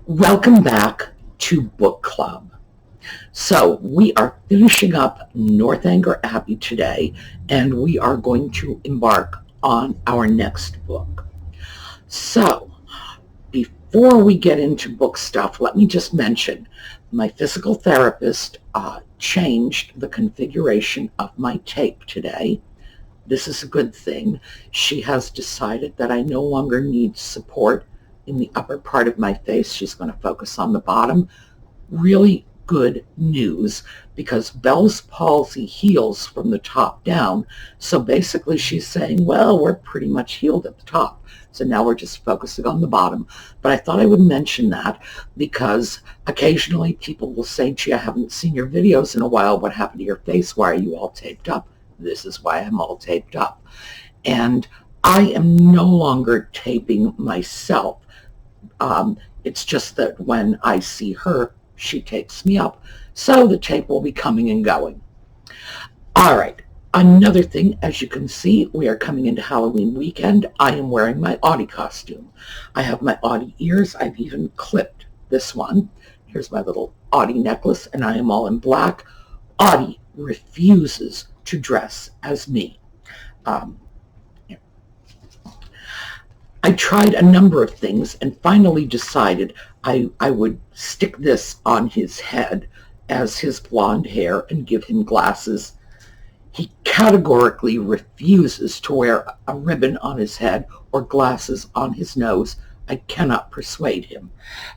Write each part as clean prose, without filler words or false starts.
Welcome back to Book Club. So we are finishing up Northanger Abbey today, and we are going to embark on our next book. So before we get into book stuff, let me just mention my physical therapist changed the configuration of my tape today. This is a good thing. She has decided that I no longer need support in the upper part of my face. She's going to focus on the bottom. Really good news, because Bell's palsy heals from the top down. So basically she's saying, well, we're pretty much healed at the top. So now we're just focusing on the bottom. But I thought I would mention that because occasionally people will say, gee, I haven't seen your videos in a while. What happened to your face? Why are you all taped up? This is why I'm all taped up. And I am no longer taping myself. It's just that when I see her, she tapes me up. So the tape will be coming and going. All right. Another thing, as you can see, we are coming into Halloween weekend. I am wearing my Audie costume. I have my Audie ears. I've even clipped this one. Here's my little Audie necklace, and I am all in black. Audie refuses to dress as me. I tried a number of things and finally decided I would stick this on his head as his blonde hair and give him glasses. He categorically refuses to wear a ribbon on his head or glasses on his nose. I cannot persuade him.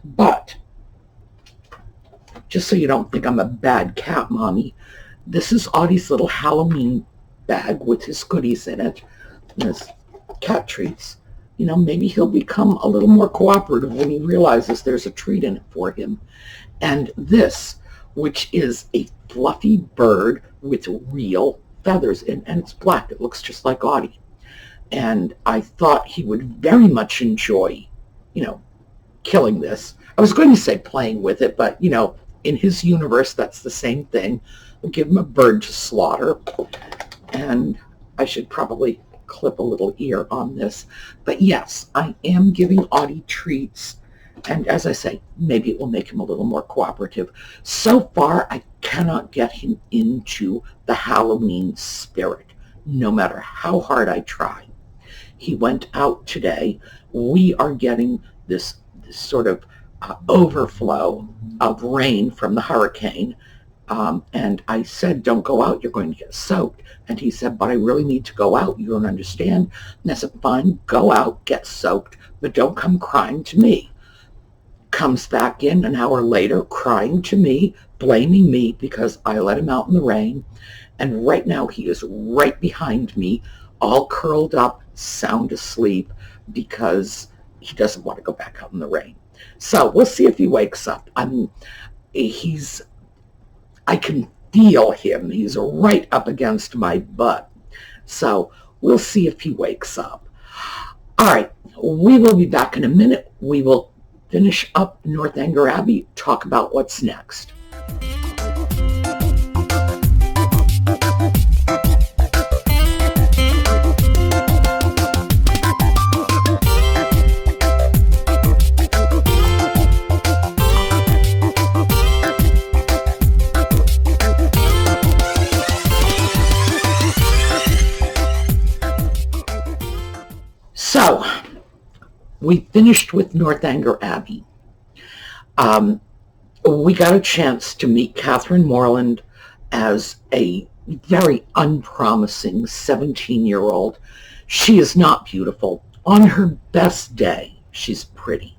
But just so you don't think I'm a bad cat mommy, this is Audie's little Halloween bag with his goodies in it. There's cat treats. You know, maybe he'll become a little more cooperative when he realizes there's a treat in it for him. And this, which is a fluffy bird with real feathers in, and it's black. It looks just like Audie. And I thought he would very much enjoy, killing this. I was going to say playing with it, but, in his universe, that's the same thing. We'll give him a bird to slaughter. And I should probably clip a little ear on this. But yes, I am giving Audie treats. And as I say, maybe it will make him a little more cooperative. So far, I cannot get him into the Halloween spirit, no matter how hard I try. He went out today. We are getting this sort of overflow of rain from the hurricane. And I said, don't go out, you're going to get soaked. And he said, but I really need to go out, you don't understand. And I said, fine, go out, get soaked, but don't come crying to me. Comes back in an hour later, crying to me, blaming me because I let him out in the rain. And right now he is right behind me, all curled up, sound asleep, because he doesn't want to go back out in the rain. So we'll see if he wakes up. I can feel him. He's right up against my butt. So we'll see if he wakes up. All right, we will be back in a minute. We will finish up Northanger Abbey, talk about what's next. So, we finished with Northanger Abbey. We got a chance to meet Catherine Morland as a very unpromising 17-year-old. She is not beautiful. On her best day, she's pretty.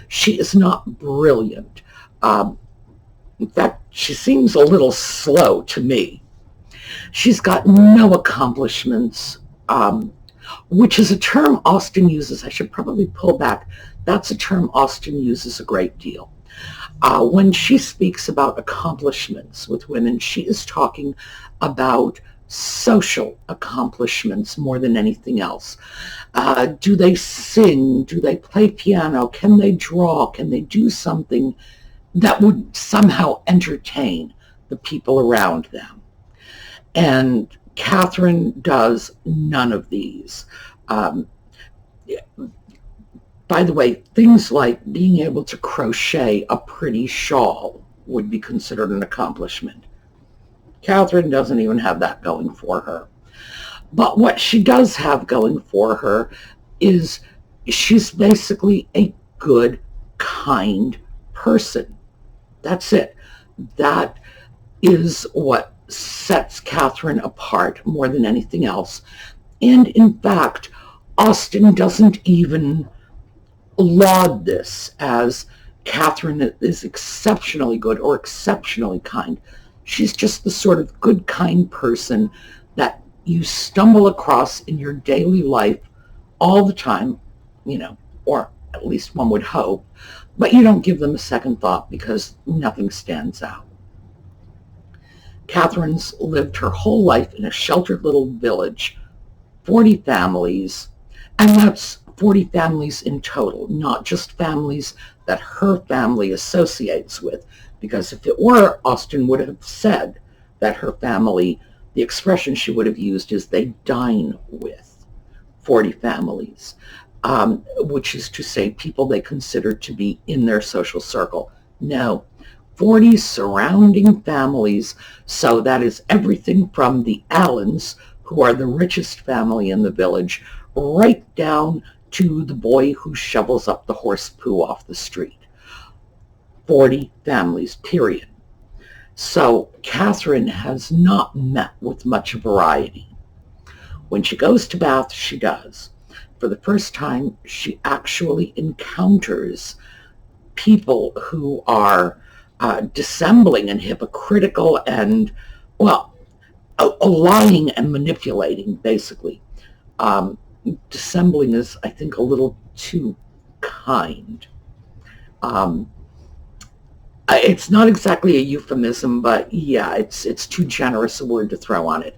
She is not brilliant. In fact, she seems a little slow to me. She's got no accomplishments, which is a term Austen uses. I should probably pull back. That's a term Austen uses a great deal. When she speaks about accomplishments with women, she is talking about social accomplishments more than anything else. Do they sing? Do they play piano? Can they draw? Can they do something that would somehow entertain the people around them? And Catherine does none of these. By the way, things like being able to crochet a pretty shawl would be considered an accomplishment. Catherine doesn't even have that going for her. But what she does have going for her is she's basically a good, kind person. That's it. That is what sets Catherine apart more than anything else. And in fact, Austen doesn't even laud this as Catherine is exceptionally good or exceptionally kind. She's just the sort of good, kind person that you stumble across in your daily life all the time, or at least one would hope, but you don't give them a second thought because nothing stands out. Catherine's lived her whole life in a sheltered little village, 40 families, and that's 40 families in total, not just families that her family associates with, because if it were, Austen would have said that her family, the expression she would have used is they dine with 40 families, which is to say people they consider to be in their social circle. No, 40 surrounding families, so that is everything from the Allens, who are the richest family in the village, right down to the boy who shovels up the horse poo off the street. 40 families, period. So Catherine has not met with much variety. When she goes to Bath, she does. For the first time, she actually encounters people who are dissembling and hypocritical and, lying and manipulating, basically. Dissembling is, I think, a little too kind. It's not exactly a euphemism, but yeah, it's too generous a word to throw on it.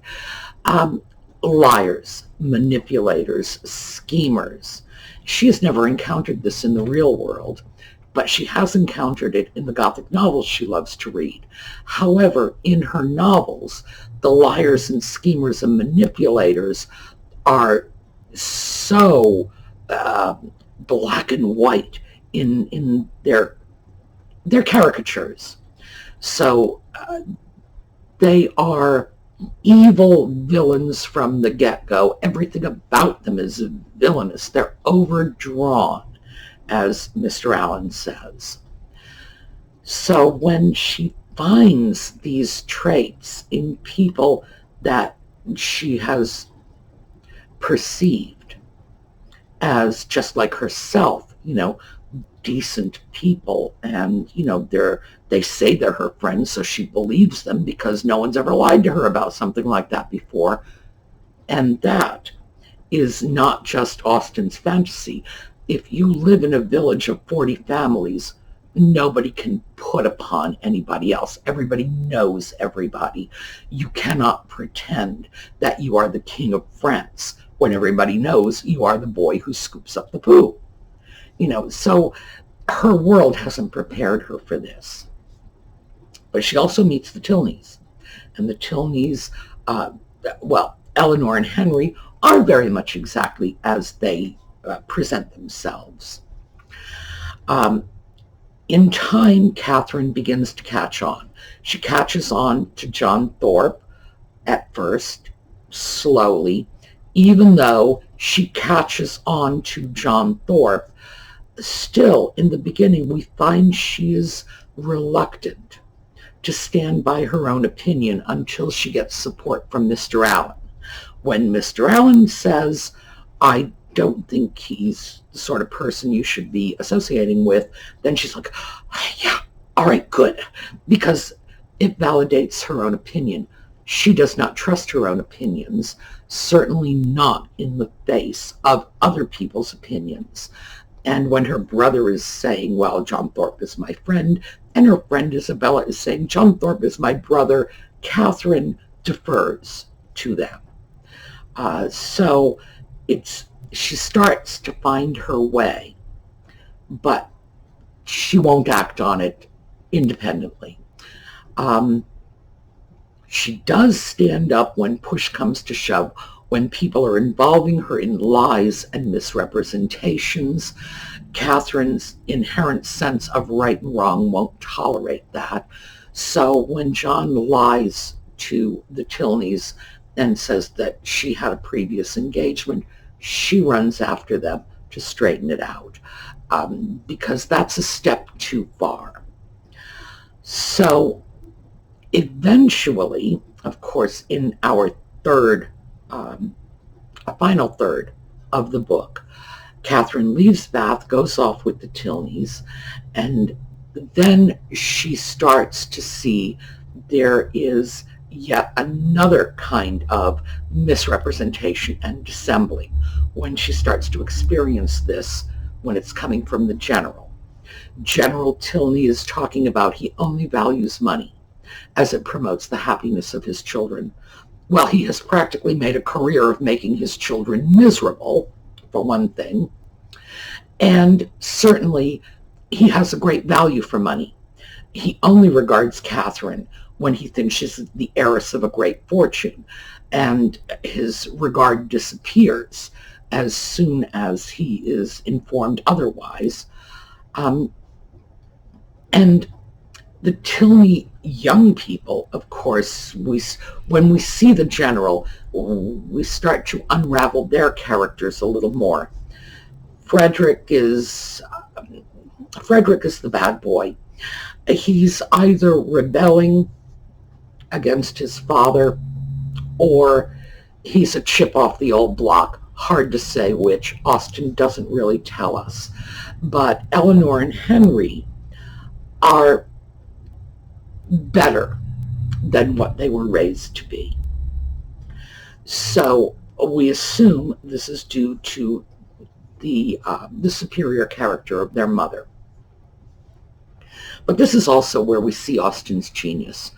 Liars, manipulators, schemers. She has never encountered this in the real world, but she has encountered it in the Gothic novels she loves to read. However, in her novels, the liars and schemers and manipulators are so black and white in their caricatures. So they are evil villains from the get-go. Everything about them is villainous. They're overdrawn, as Mr. Allen says. So when she finds these traits in people that she has perceived as just like herself, decent people, and they say they're her friends, so she believes them because no one's ever lied to her about something like that before. And that is not just Austen's fantasy. If you live in a village of 40 families, nobody can put upon anybody else. Everybody knows everybody. You cannot pretend that you are the king of France when everybody knows you are the boy who scoops up the poo. So her world hasn't prepared her for this. But she also meets the Tilneys. And the Tilneys, Eleanor and Henry are very much exactly as they present themselves. In time, Catherine begins to catch on. She catches on to John Thorpe at first, slowly, even though she catches on to John Thorpe. Still, in the beginning, we find she is reluctant to stand by her own opinion until she gets support from Mr. Allen. When Mr. Allen says, I don't think he's the sort of person you should be associating with, then she's like, yeah, all right, good, because it validates her own opinion. She does not trust her own opinions, certainly not in the face of other people's opinions. And when her brother is saying, well, John Thorpe is my friend, and her friend Isabella is saying, John Thorpe is my brother, Catherine defers to them. So she starts to find her way, but she won't act on it independently. She does stand up when push comes to shove, when people are involving her in lies and misrepresentations, Catherine's inherent sense of right and wrong won't tolerate that. So when John lies to the Tilneys and says that she had a previous engagement, she runs after them to straighten it out, because that's a step too far. So eventually, of course, in our final third of the book, Catherine leaves Bath, goes off with the Tilneys, and then she starts to see there is yet another kind of misrepresentation and dissembling when she starts to experience this when it's coming from the general. General Tilney is talking about he only values money as it promotes the happiness of his children. Well, he has practically made a career of making his children miserable, for one thing. And certainly he has a great value for money. He only regards Catherine when he thinks she's the heiress of a great fortune, and his regard disappears as soon as he is informed otherwise. And the Tilney young people, of course, when we see the general, we start to unravel their characters a little more. Frederick is the bad boy. He's either rebelling against his father or he's a chip off the old block. Hard to say which. Austen doesn't really tell us. But Eleanor and Henry are better than what they were raised to be. So we assume this is due to the superior character of their mother. But this is also where we see Austen's genius.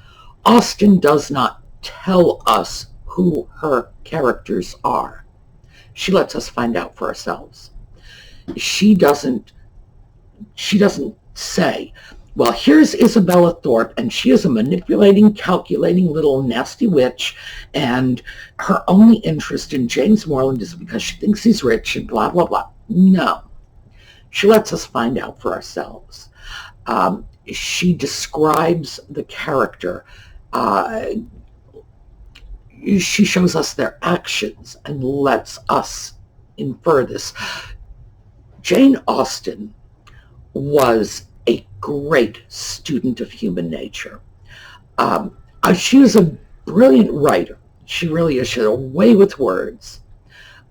Austen does not tell us who her characters are. She lets us find out for ourselves. She doesn't say, well, here's Isabella Thorpe, and she is a manipulating, calculating little nasty witch, and her only interest in James Morland is because she thinks he's rich and blah, blah, blah. No. She lets us find out for ourselves. She describes the character. She shows us their actions and lets us infer this. Jane Austen was a great student of human nature. She was a brilliant writer. She really is. She had a way with words.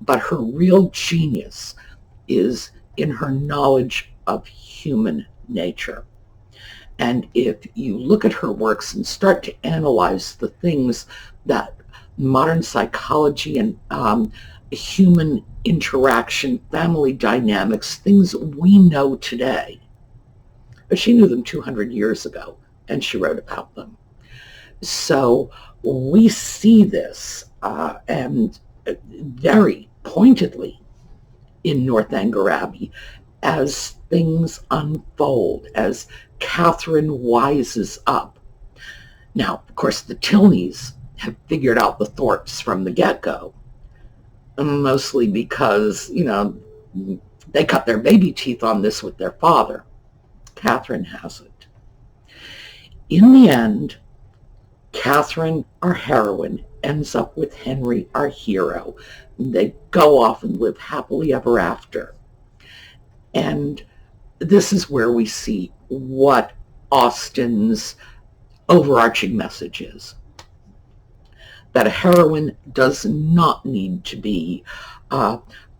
But her real genius is in her knowledge of human nature. And if you look at her works and start to analyze the things that modern psychology and human interaction, family dynamics, things we know today, but she knew them 200 years ago, and she wrote about them. So we see this, and very pointedly in Northanger Abbey, as things unfold, as Catherine wises up. Now, of course, the Tilneys have figured out the Thorpes from the get-go, mostly because, they cut their baby teeth on this with their father. Catherine hasn't. In the end, Catherine, our heroine, ends up with Henry, our hero. They go off and live happily ever after. And this is where we see what Austen's overarching message is. That a heroine does not need to be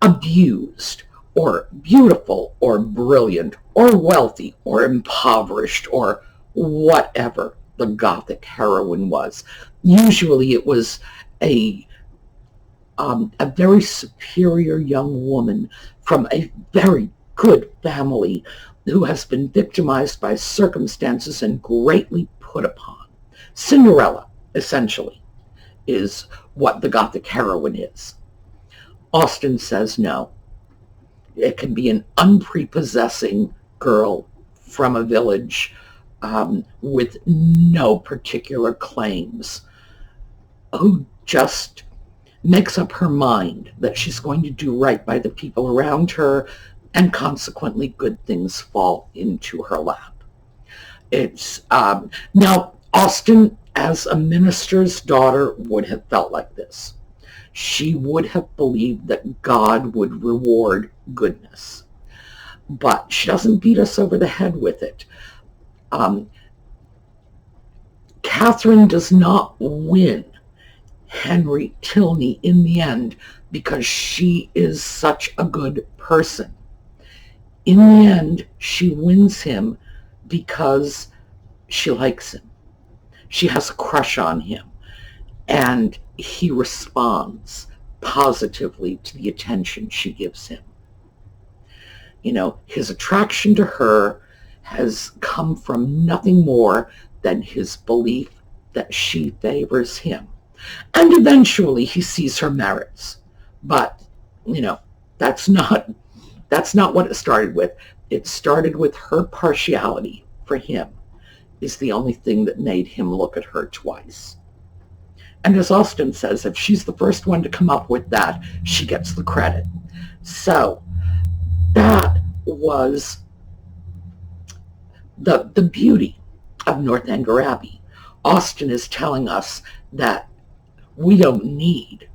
abused or beautiful or brilliant or wealthy or impoverished or whatever the Gothic heroine was. Usually it was a very superior young woman from a very good family who has been victimized by circumstances and greatly put upon. Cinderella, essentially, is what the Gothic heroine is. Austen says no. It can be an unprepossessing girl from a village with no particular claims, who just makes up her mind that she's going to do right by the people around her, and consequently good things fall into her lap. It's now Austen, as a minister's daughter, would have felt like this. She would have believed that God would reward goodness, but she doesn't beat us over the head with it. Catherine does not win Henry Tilney in the end because she is such a good person. In the end, she wins him because she likes him. She has a crush on him, and he responds positively to the attention she gives him. You know, his attraction to her has come from nothing more than his belief that she favors him. And eventually he sees her merits. But, you know, that's not what it started with. It started with her partiality for him is the only thing that made him look at her twice. And as Austen says, if she's the first one to come up with that, she gets the credit. So that was the beauty of Northanger Abbey. Austen is telling us that we don't need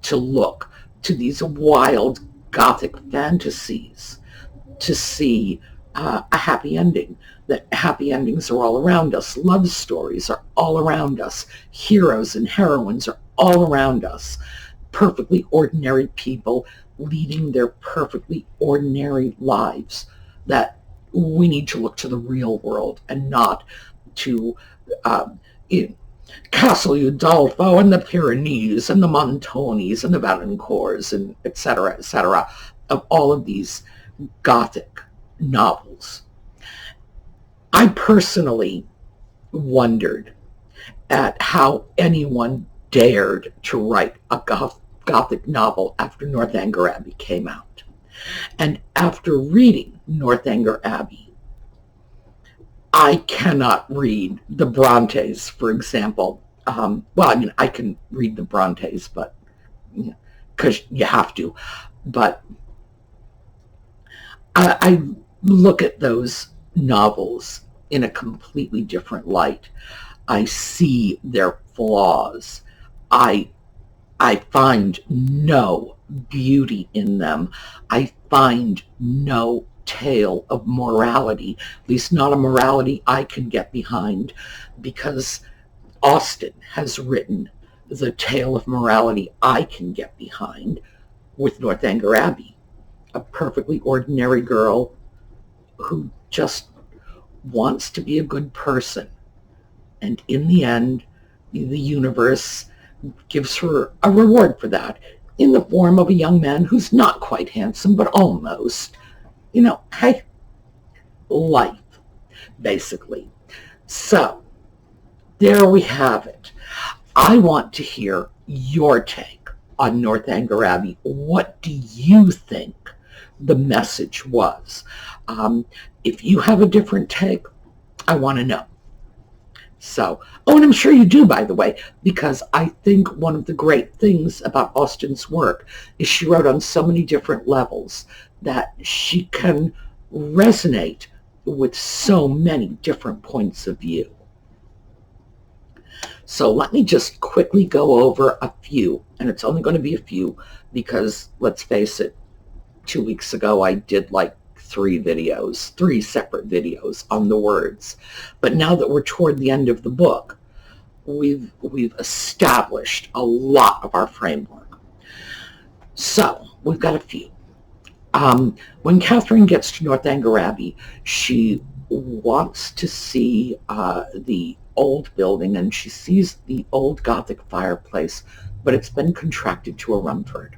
to look to these wild Gothic fantasies to see a happy ending, that happy endings are all around us. Love stories are all around us. Heroes and heroines are all around us. Perfectly ordinary people leading their perfectly ordinary lives. That we need to look to the real world and not to Castle Udolpho and the Pyrenees and the Montonis and the Valancourts and et cetera, of all of these Gothic novels. I personally wondered at how anyone dared to write a Gothic novel after Northanger Abbey came out. And after reading Northanger Abbey, I cannot read the Brontes, for example. I can read the Brontes, but because you have to. But I look at those novels in a completely different light. I see their flaws. I find no beauty in them. I find no tale of morality, at least not a morality I can get behind, because Austen has written the tale of morality I can get behind with Northanger Abbey, a perfectly ordinary girl who just wants to be a good person. And in the end, the universe gives her a reward for that in the form of a young man who's not quite handsome, but almost. Hey, life, basically. So, there we have it. I want to hear your take on Northanger Abbey. What do you think the message was? If you have a different take, I want to know. So, and I'm sure you do, by the way, because I think one of the great things about Austen's work is she wrote on so many different levels that she can resonate with so many different points of view. So let me just quickly go over a few, and it's only going to be a few because, let's face it, 2 weeks ago I did like 3 separate videos on the words. But now that we're toward the end of the book, we've established a lot of our framework. So we've got a few. When Catherine gets to Northanger Abbey, she wants to see the old building, and she sees the old Gothic fireplace, but it's been contracted to a Rumford.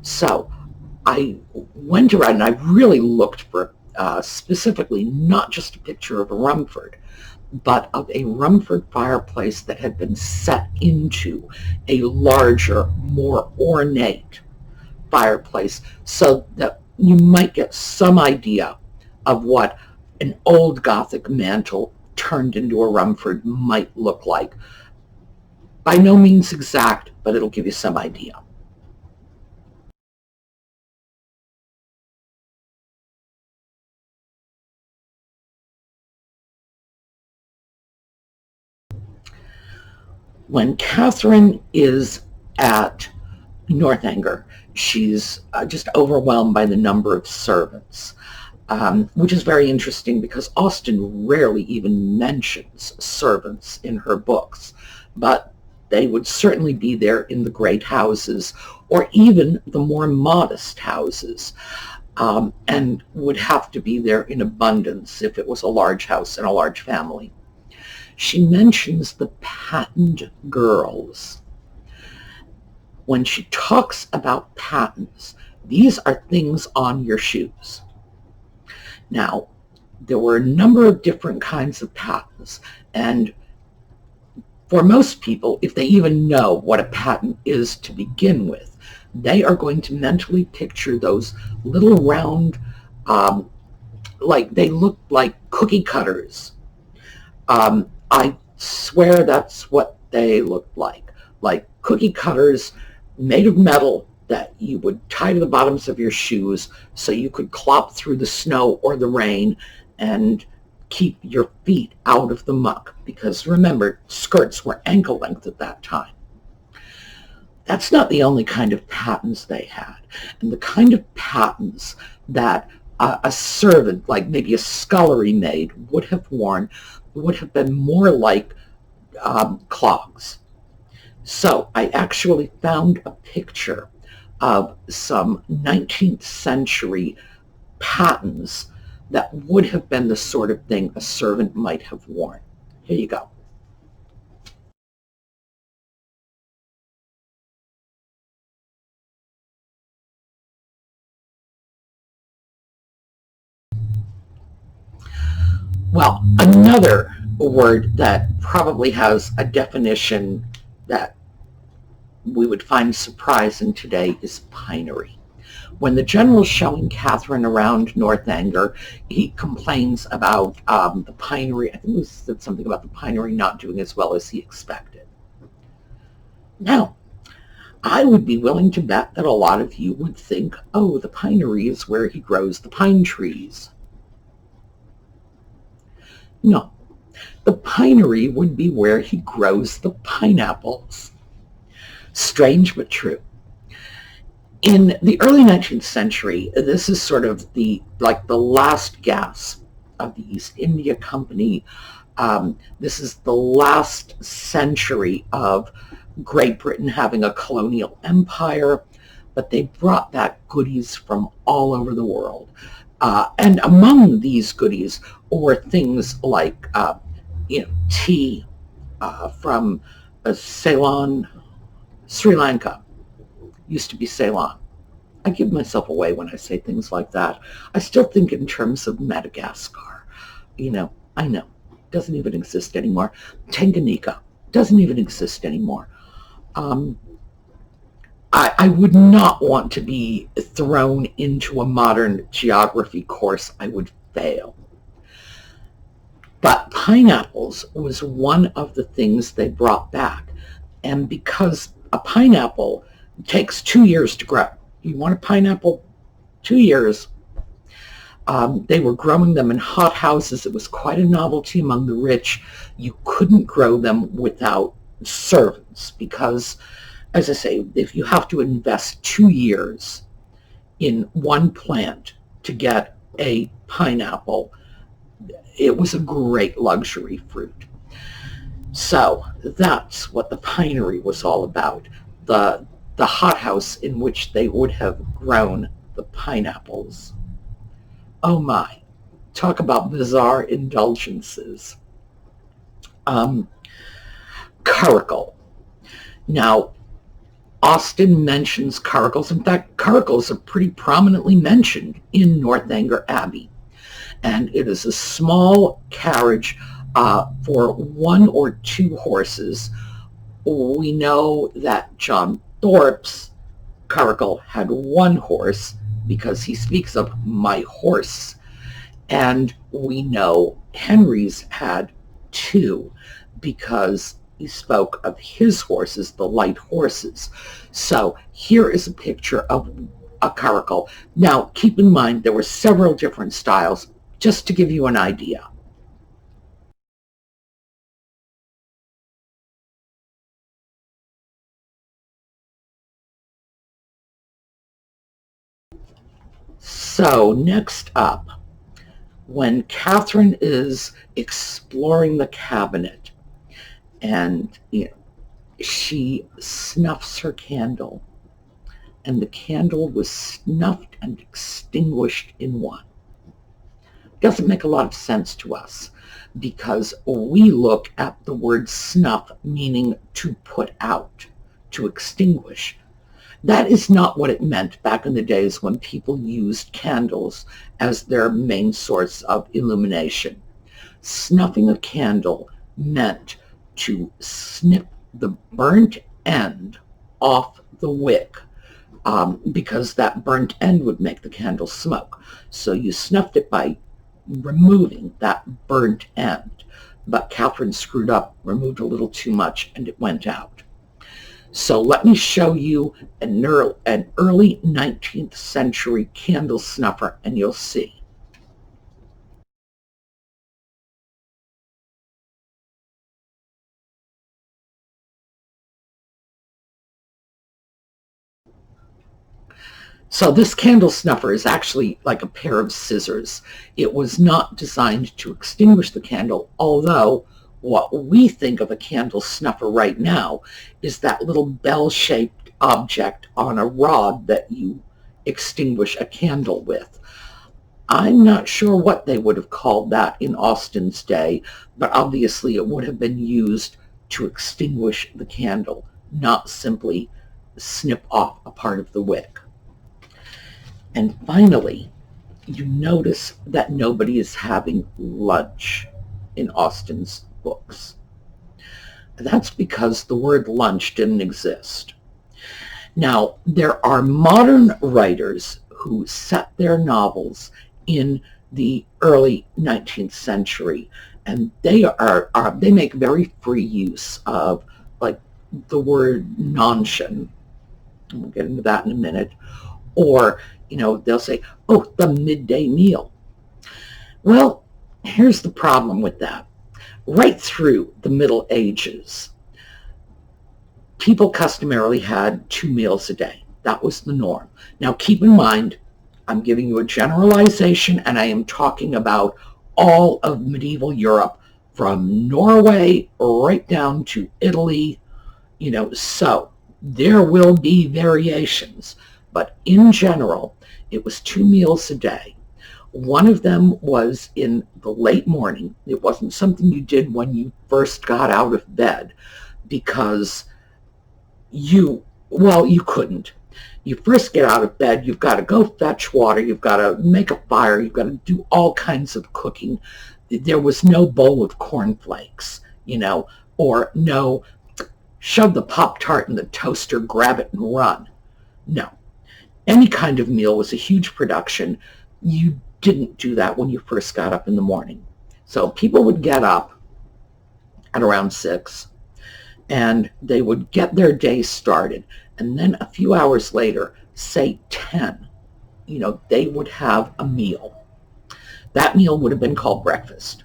So I went around and I really looked for specifically not just a picture of a Rumford, but of a Rumford fireplace that had been set into a larger, more ornate fireplace, so that you might get some idea of what an old Gothic mantle turned into a Rumford might look like. By no means exact, but it'll give you some idea. When Catherine is at Northanger, she's just overwhelmed by the number of servants, which is very interesting because Austen rarely even mentions servants in her books, but they would certainly be there in the great houses or even the more modest houses, and would have to be there in abundance if it was a large house and a large family. She mentions the patent girls. When she talks about patents, these are things on your shoes. Now, there were a number of different kinds of patents, and for most people, if they even know what a patent is to begin with, they are going to mentally picture those little round, like they look like cookie cutters. I swear that's what they looked like cookie cutters made of metal that you would tie to the bottoms of your shoes so you could clop through the snow or the rain and keep your feet out of the muck, because remember, skirts were ankle length at that time. That's not the only kind of patents they had. And the kind of patents that a servant, like maybe a scullery maid, would have worn would have been more like clogs. So I actually found a picture of some 19th century patents that would have been the sort of thing a servant might have worn. Here you go. Well, another word that probably has a definition that we would find surprising today is pinery. When the general's showing Catherine around Northanger, he complains about the pinery. I think he said something about the pinery not doing as well as he expected. Now, I would be willing to bet that a lot of you would think, oh, the pinery is where he grows the pine trees. No, the pinery would be where he grows the pineapples. Strange but true. In the early 19th century, this is sort of the last gasp of the East India Company. This is the last century of Great Britain having a colonial empire, but they brought back goodies from all over the world. And among these goodies were things like tea from Ceylon, Sri Lanka. Used to be Ceylon. I give myself away when I say things like that. I still think in terms of Madagascar. I know. Doesn't even exist anymore. Tanganyika doesn't even exist anymore. I would not want to be thrown into a modern geography course. I would fail. But pineapples was one of the things they brought back. And because a pineapple takes 2 years to grow. You want a pineapple? 2 years. They were growing them in hot houses. It was quite a novelty among the rich. You couldn't grow them without servants because, as I say, if you have to invest 2 years in one plant to get a pineapple, it was a great luxury fruit. So that's what the pinery was all about. The hothouse in which they would have grown the pineapples. Oh my, talk about bizarre indulgences. Curricle. Now, Austen mentions curricles. In fact, curricles are pretty prominently mentioned in Northanger Abbey. And it is a small carriage for 1 or 2 horses. We know that John Thorpe's curricle had 1 horse because he speaks of my horse. And we know Henry's had 2 because, he spoke of his horses, the light horses. So here is a picture of a caracal. Now, keep in mind, there were several different styles, just to give you an idea. So next up, when Catherine is exploring the cabinet and she snuffs her candle, and the candle was snuffed and extinguished in one. Doesn't make a lot of sense to us because we look at the word snuff meaning to put out, to extinguish. That is not what it meant back in the days when people used candles as their main source of illumination. Snuffing a candle meant to snip the burnt end off the wick, because that burnt end would make the candle smoke. So you snuffed it by removing that burnt end. But Catherine screwed up, removed a little too much, and it went out. So let me show you an early 19th century candle snuffer, and you'll see. So this candle snuffer is actually like a pair of scissors. It was not designed to extinguish the candle, although what we think of a candle snuffer right now is that little bell-shaped object on a rod that you extinguish a candle with. I'm not sure what they would have called that in Austen's day, but obviously it would have been used to extinguish the candle, not simply snip off a part of the wick. And finally, you notice that nobody is having lunch in Austen's books. That's because the word lunch didn't exist. Now, there are modern writers who set their novels in the early 19th century, and they make very free use of like the word nonchen. We'll get into that in a minute. Or they'll say, oh, the midday meal. Well, here's the problem with that. Right through the Middle Ages, people customarily had 2 meals a day. That was the norm. Now, keep in mind, I'm giving you a generalization, and I am talking about all of medieval Europe, from Norway right down to Italy, so there will be variations. But in general, it was 2 meals a day. One of them was in the late morning. It wasn't something you did when you first got out of bed, because you couldn't. You first get out of bed, you've got to go fetch water, you've got to make a fire, you've got to do all kinds of cooking. There was no bowl of cornflakes, or no shove the Pop-Tart in the toaster, grab it and run. No. Any kind of meal was a huge production. You didn't do that when you first got up in the morning. So people would get up at around 6, and they would get their day started. And then a few hours later, say 10, they would have a meal. That meal would have been called breakfast.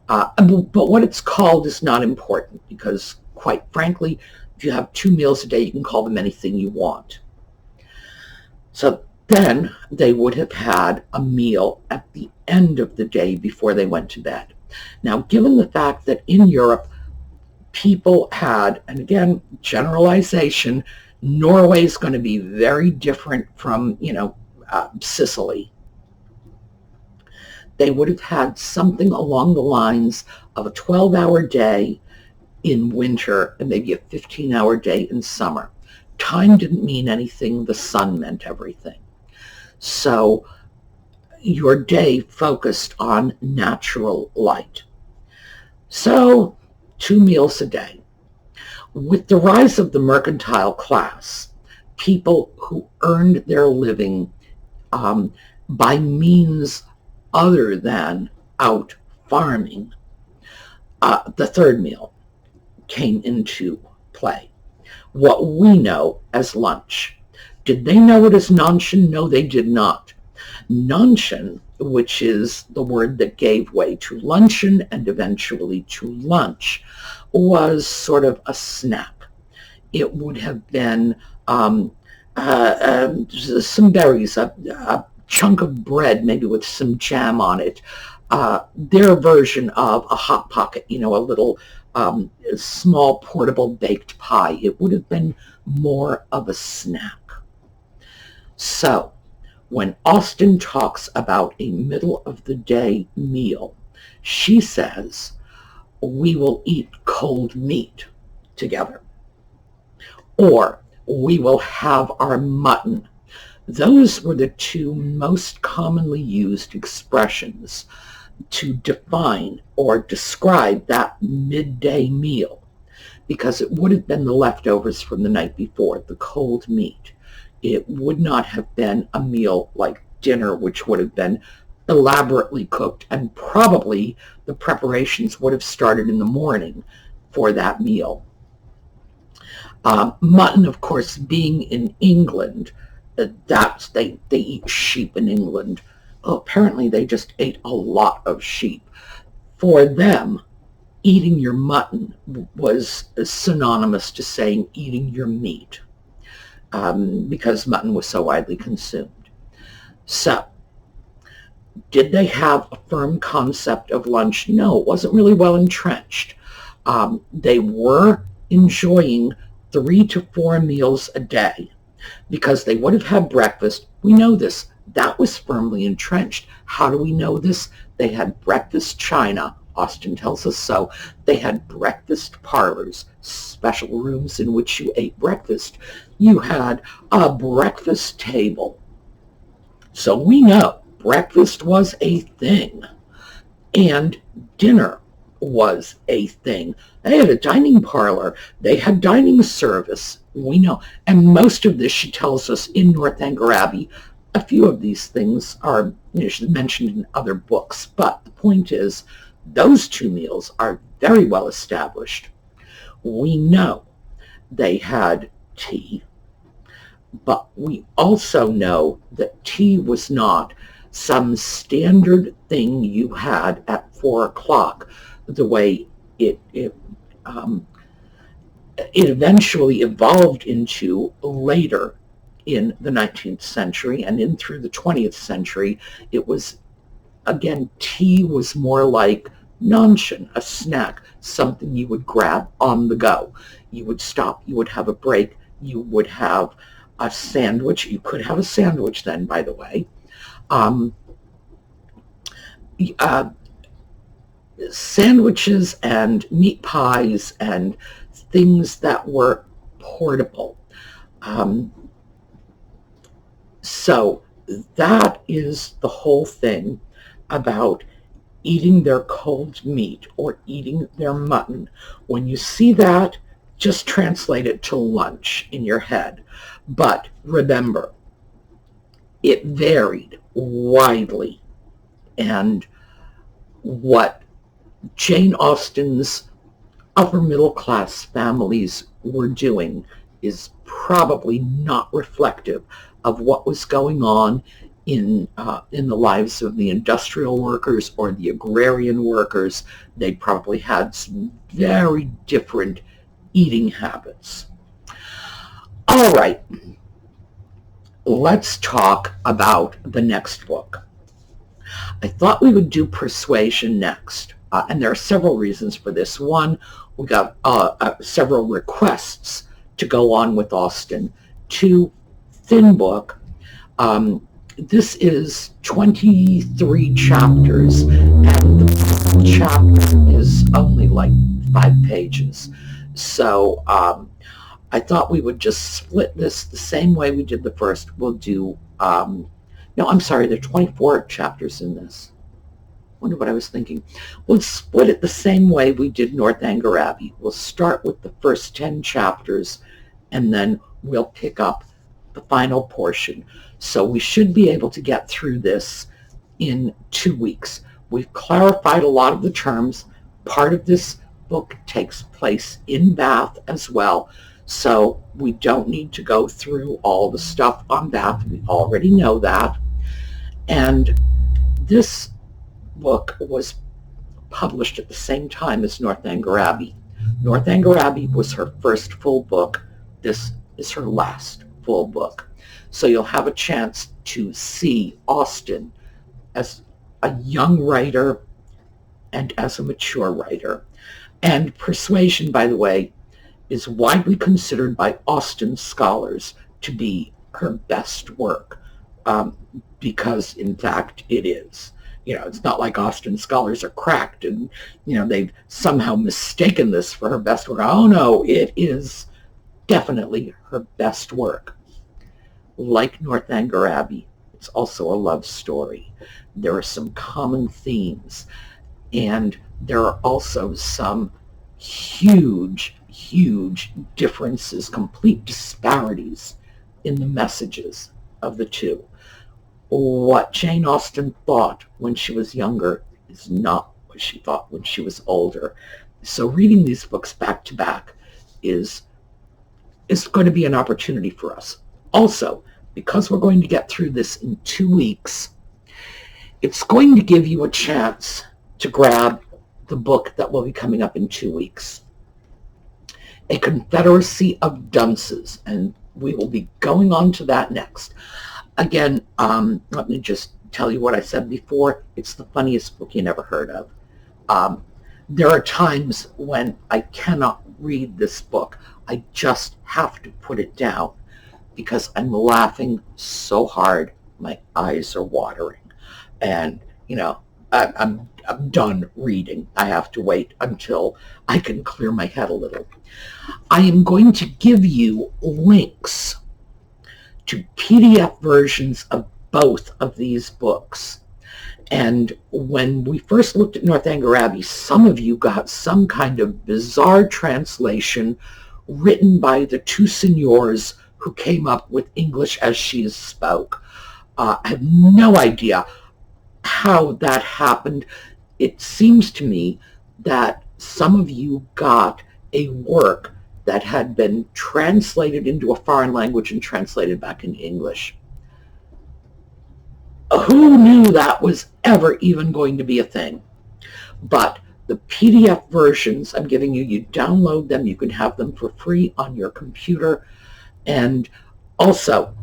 But what it's called is not important, because quite frankly, if you have 2 meals a day, you can call them anything you want. So then they would have had a meal at the end of the day before they went to bed. Now, given the fact that in Europe, people had, and again, generalization, Norway's going to be very different from, Sicily. They would have had something along the lines of a 12-hour day in winter and maybe a 15-hour day in summer. Time didn't mean anything. The sun meant everything. So your day focused on natural light. So 2 meals a day. With the rise of the mercantile class, people who earned their living by means other than out farming, the third meal came into play. What we know as lunch. Did they know it as Nonchen? No, they did not. Nonchen, which is the word that gave way to luncheon and eventually to lunch, was sort of a snack. It would have been some berries, a chunk of bread, maybe with some jam on it, their version of a Hot Pocket, a little small portable baked pie. It would have been more of a snack. So when Austen talks about a middle-of-the-day meal, she says, we will eat cold meat together, or we will have our mutton. Those were the two most commonly used expressions to define or describe that midday meal, because it would have been the leftovers from the night before, the cold meat. It would not have been a meal like dinner, which would have been elaborately cooked, and probably the preparations would have started in the morning for that meal. Mutton, of course, being in England, they eat sheep in England. Oh, apparently they just ate a lot of sheep. For them, eating your mutton was synonymous to saying eating your meat, because mutton was so widely consumed. So, did they have a firm concept of lunch? No, it wasn't really well entrenched. They were enjoying 3 to 4 meals a day, because they would have had breakfast. We know this. That was firmly entrenched. How do we know this? They had breakfast china. Austen tells us so. They had breakfast parlors, special rooms in which you ate breakfast. You had a breakfast table. So we know breakfast was a thing, and dinner was a thing. They had a dining parlor. They had dining service. We know. And most of this, she tells us, in Northanger Abbey. A few of these things are mentioned in other books, but the point is, those 2 meals are very well established. We know they had tea, but we also know that tea was not some standard thing you had at 4 o'clock, the way it eventually evolved into later in the 19th century and in through the 20th century. It was, again, tea was more like Nonchen, a snack, something you would grab on the go. You would stop, you would have a break, you would have a sandwich. You could have a sandwich then, by the way. Sandwiches and meat pies and things that were portable. So that is the whole thing about eating their cold meat or eating their mutton. When you see that, just translate it to lunch in your head. But remember, it varied widely. And what Jane Austen's upper middle class families were doing is probably not reflective of what was going on in the lives of the industrial workers or the agrarian workers. They probably had some very different eating habits. All right, let's talk about the next book. I thought we would do Persuasion next, and there are several reasons for this. One, we got several requests to go on with Austen. 2, thin book. This is 23 chapters, and the chapter is only like 5 pages. So I thought we would just split this the same way we did the first. We'll do, no, I'm sorry, there are 24 chapters in this. Wonder what I was thinking. We'll split it the same way we did Northanger Abbey. We'll start with the first 10 chapters, and then we'll pick up the final portion. So we should be able to get through this in 2 weeks. We've clarified a lot of the terms. Part of this book takes place in Bath as well, so we don't need to go through all the stuff on Bath. We already know that. And this book was published at the same time as Northanger Abbey. Northanger Abbey was her first full book. This is her last full book. So you'll have a chance to see Austen as a young writer and as a mature writer. And Persuasion, by the way, is widely considered by Austen scholars to be her best work, because, in fact, it is. It's not like Austen scholars are cracked and, they've somehow mistaken this for her best work. Oh, no, it is definitely her best work. Like Northanger Abbey, it's also a love story. There are some common themes, and there are also some huge, huge differences, complete disparities in the messages of the two. What Jane Austen thought when she was younger is not what she thought when she was older. So reading these books back to back is going to be an opportunity for us. Also, because we're going to get through this in 2 weeks, it's going to give you a chance to grab the book that will be coming up in 2 weeks, A Confederacy of Dunces, and we will be going on to that next. Again, let me just tell you what I said before. It's the funniest book you never heard of. There are times when I cannot read this book. I just have to put it down because I'm laughing so hard my eyes are watering. And, I'm done reading. I have to wait until I can clear my head a little. I am going to give you links to PDF versions of both of these books. And when we first looked at Northanger Abbey, some of you got some kind of bizarre translation written by the two signors who came up with English as she spoke. I have no idea how that happened. It seems to me that some of you got a work that had been translated into a foreign language and translated back in English. Who knew that was ever even going to be a thing? But the PDF versions I'm giving you, you download them, you can have them for free on your computer. And also,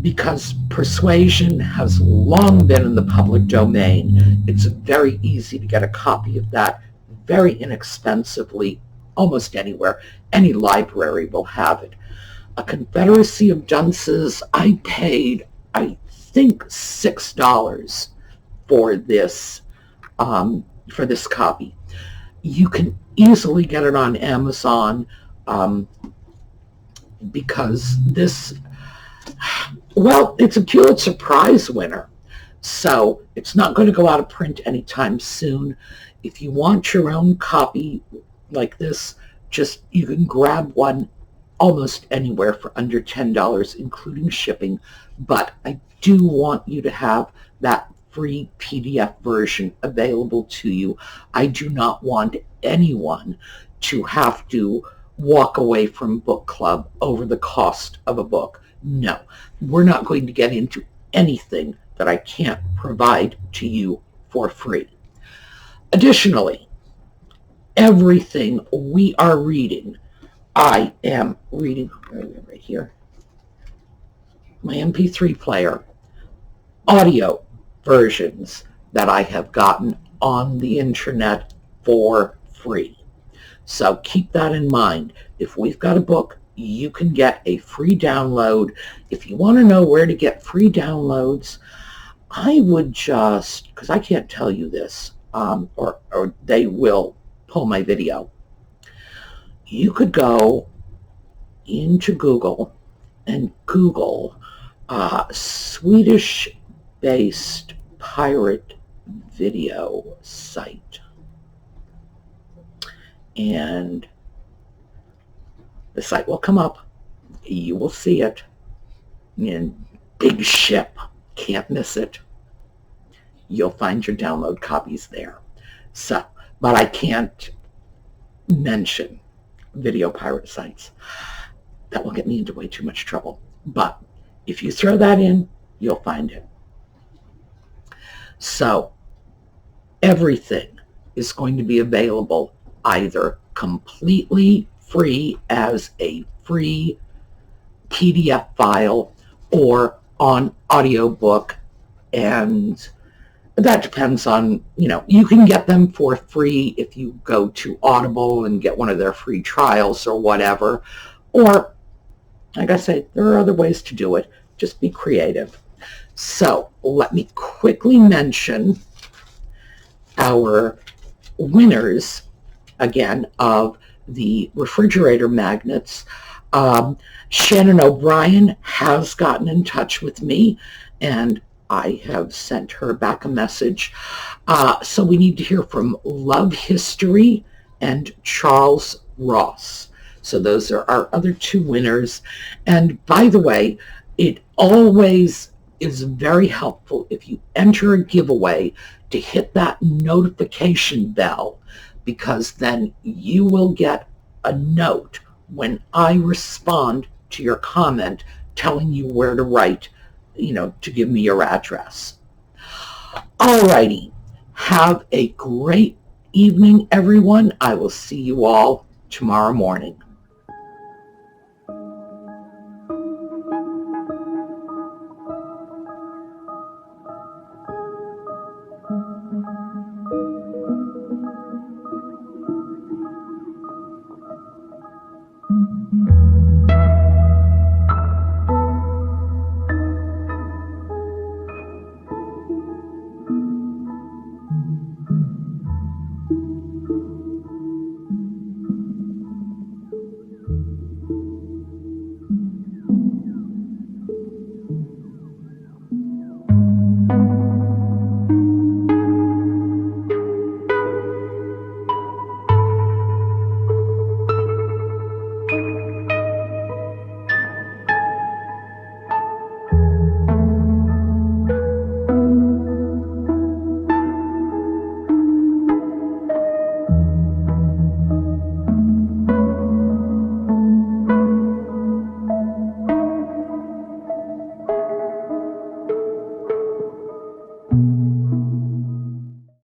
because Persuasion has long been in the public domain, it's very easy to get a copy of that very inexpensively almost anywhere. Any library will have it. A Confederacy of Dunces, I paid, I think, $6 for this copy. You can easily get it on Amazon because this, well, it's a Pulitzer Prize winner, so it's not going to go out of print anytime soon. If you want your own copy like this, you can grab one almost anywhere for under $10, including shipping. But I do want you to have that free PDF version available to you. I do not want anyone to have to walk away from book club over the cost of a book. No, we're not going to get into anything that I can't provide to you for free. Additionally, everything we are reading, I am reading right here, my MP3 player, audio versions that I have gotten on the internet for free. So keep that in mind. If we've got a book, you can get a free download. If you want to know where to get free downloads, I would just, because I can't tell you this, or they will pull my video. You could go into Google and Google Swedish-based pirate video site. And the site will come up. You will see it. In big ship. Can't miss it. You'll find your download copies there. So, but I can't mention video pirate sites. That will get me into way too much trouble. But if you throw that in, you'll find it. So everything is going to be available either completely free as a free PDF file or on audiobook, and that depends on, you can get them for free if you go to Audible and get one of their free trials or whatever. Or, like I say, there are other ways to do it. Just be creative. So let me quickly mention our winners again of the refrigerator magnets. Shannon O'Brien has gotten in touch with me, and I have sent her back a message. So we need to hear from Love History and Charles Ross. So those are our other two winners. And by the way, it always is very helpful if you enter a giveaway to hit that notification bell, because then you will get a note when I respond to your comment telling you where to write, to give me your address. Alrighty. Have a great evening, everyone. I will see you all tomorrow morning.